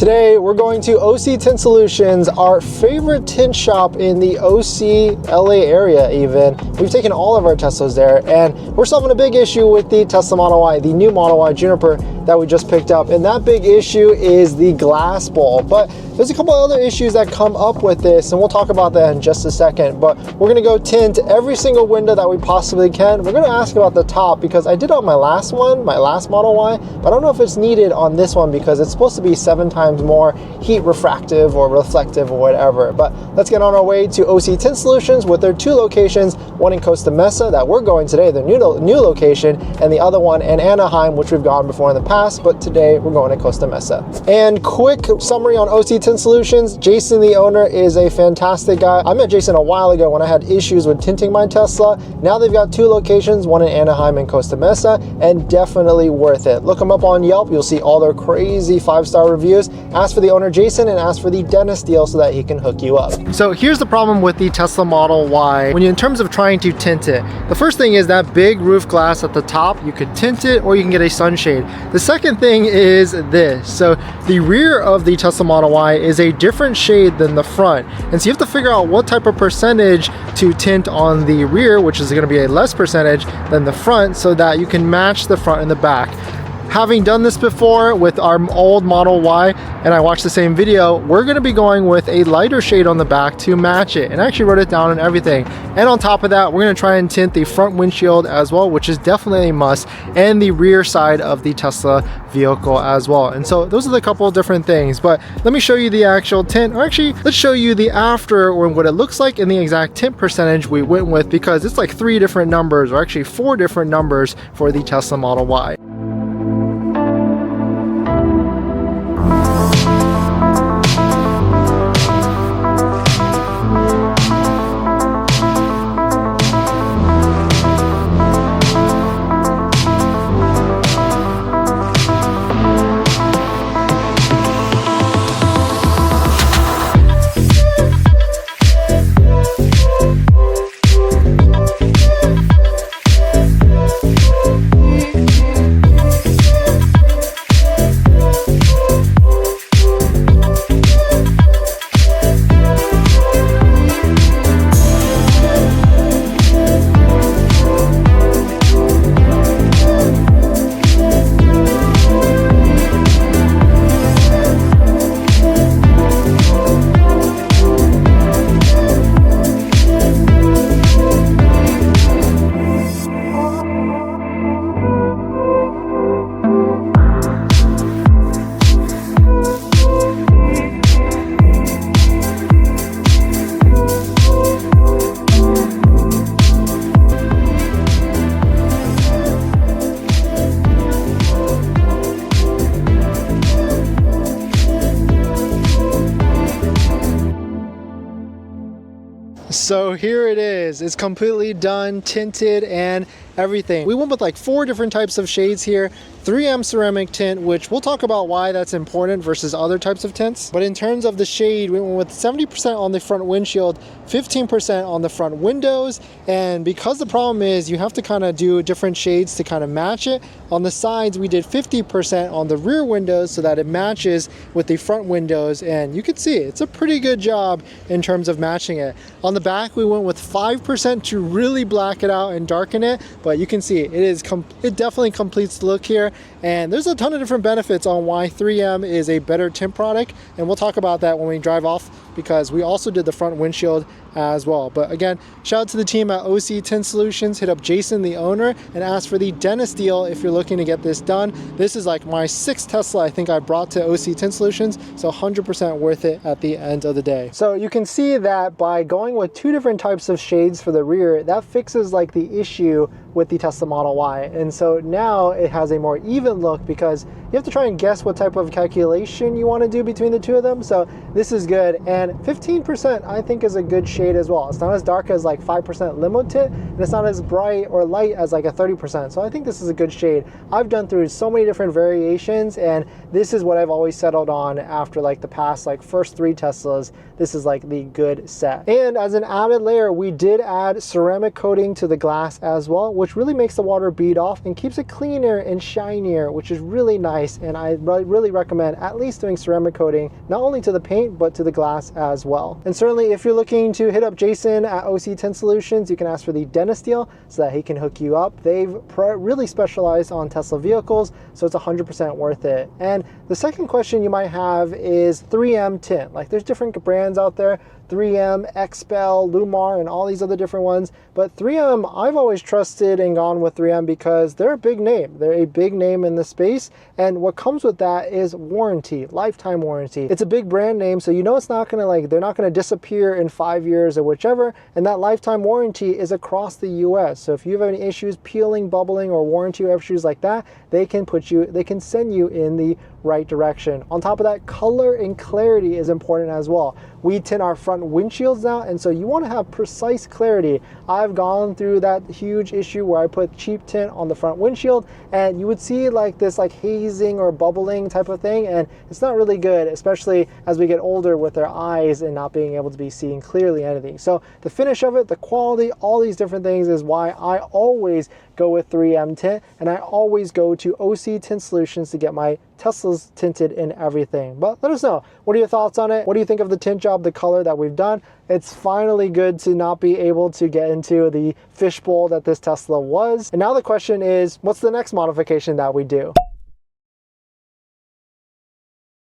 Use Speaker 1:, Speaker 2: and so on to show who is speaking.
Speaker 1: Today we're going to OC Tint Solutions, our favorite tint shop in the OC LA area even. We've taken all of our Teslas there and we're solving a big issue with the Tesla Model Y, the new Model Y Juniper that we just picked up. And that big issue is the glass bowl. But there's a couple other issues that come up with this and we'll talk about that in just a second. But we're gonna go tint every single window that we possibly can. We're gonna ask about the top because I did on my last one, my last Model Y, but I don't know if it's needed on this one because it's supposed to be 7 times more heat refractive or reflective or whatever. But let's get on our way to OC Tint Solutions with their 2 locations, one in Costa Mesa that we're going today, the new location, and the other one in Anaheim, which we've gone before in the past, but today we're going to Costa Mesa. And quick summary on OC Tint Solutions, Jason, the owner, is a fantastic guy. I met Jason a while ago when I had issues with tinting my Tesla. Now they've got 2 locations, one in Anaheim and Costa Mesa, and definitely worth it. Look them up on Yelp, you'll see all their crazy 5-star reviews. Ask for the owner Jason and ask for the Dennis deal so that he can hook you up. So here's the problem with the Tesla Model Y when you in terms of trying to tint it. The first thing is that big roof glass at the top. You could tint it or you can get a sunshade. The second thing is this. So the rear of the Tesla Model Y is a different shade than the front. And so you have to figure out what type of percentage to tint on the rear, which is going to be a less percentage than the front, so that you can match the front and the back. Having done this before with our old Model Y, and I watched the same video, we're gonna be going with a lighter shade on the back to match it. And I actually wrote it down and everything. And on top of that, we're gonna try and tint the front windshield as well, which is definitely a must, and the rear side of the Tesla vehicle as well. And so those are the couple of different things, but let me show you the actual tint, or actually, let's show you the after, or what it looks like, and the exact tint percentage we went with, because it's like 3 different numbers, or actually 4 different numbers for the Tesla Model Y. So here it is, it's completely done, tinted and everything. We went with like 4 different types of shades here. 3M ceramic tint, which we'll talk about why that's important versus other types of tints. But in terms of the shade, we went with 70% on the front windshield, 15% on the front windows. And because the problem is you have to kind of do different shades to kind of match it, on the sides we did 50% on the rear windows so that it matches with the front windows. And you can see it's a pretty good job in terms of matching it. On the back we went with 5% to really black it out and darken it, but you can see it definitely completes the look here. And there's a ton of different benefits on why 3M is a better tint product, and we'll talk about that when we drive off, because we also did the front windshield as well. But again, shout out to the team at OC Tint Solutions. Hit up Jason, the owner, and ask for the Dennis deal if you're looking to get this done. This is like my 6th Tesla I think I brought to OC Tint Solutions, so 100% worth it at the end of the day. So you can see that by going with 2 different types of shades for the rear, that fixes like the issue with the Tesla Model Y. And so now it has a more even look because you have to try and guess what type of calculation you want to do between the 2 of them. So this is good. And 15% I think is a good shade as well. It's not as dark as like 5% limo tint, and it's not as bright or light as like a 30%. So I think this is a good shade. I've done through so many different variations, and this is what I've always settled on after like the past like first 3 Teslas. This is like the good set. And as an added layer, we did add ceramic coating to the glass as well, which really makes the water bead off and keeps it cleaner and shinier, which is really nice. And I really recommend at least doing ceramic coating, not only to the paint, but to the glass as well. And certainly if you're looking to hit up Jason at OC Tint Solutions, you can ask for the Dennis deal so that he can hook you up. They've really specialized on Tesla vehicles, so it's 100% worth it. And the second question you might have is 3M tint. Like there's different brands out there, 3M, XPEL, Lumar, and all these other different ones. But 3M, I've always trusted and gone with 3M because they're a big name. They're a big name in the space. And what comes with that is warranty, lifetime warranty. It's a big brand name, so you know it's not gonna they're not gonna disappear in 5 years or whichever. And that lifetime warranty is across the US. So if you have any issues peeling, bubbling, or warranty issues like that, they can send you in the right direction. On top of that, color and clarity is important as well. We tint our front windshields now, and so you want to have precise clarity. I've gone through that huge issue where I put cheap tint on the front windshield, and you would see like this like hazing or bubbling type of thing, and it's not really good, especially as we get older with our eyes and not being able to be seeing clearly anything. So the finish of it, the quality, all these different things is why I always go with 3M tint, and I always go to OC Tint Solutions to get my Teslas tinted and everything. But let us know, what are your thoughts on it? What do you think of the tint job, the color that we've done? It's finally good to not be able to get into the fishbowl that this Tesla was. And now the question is, what's the next modification that we do?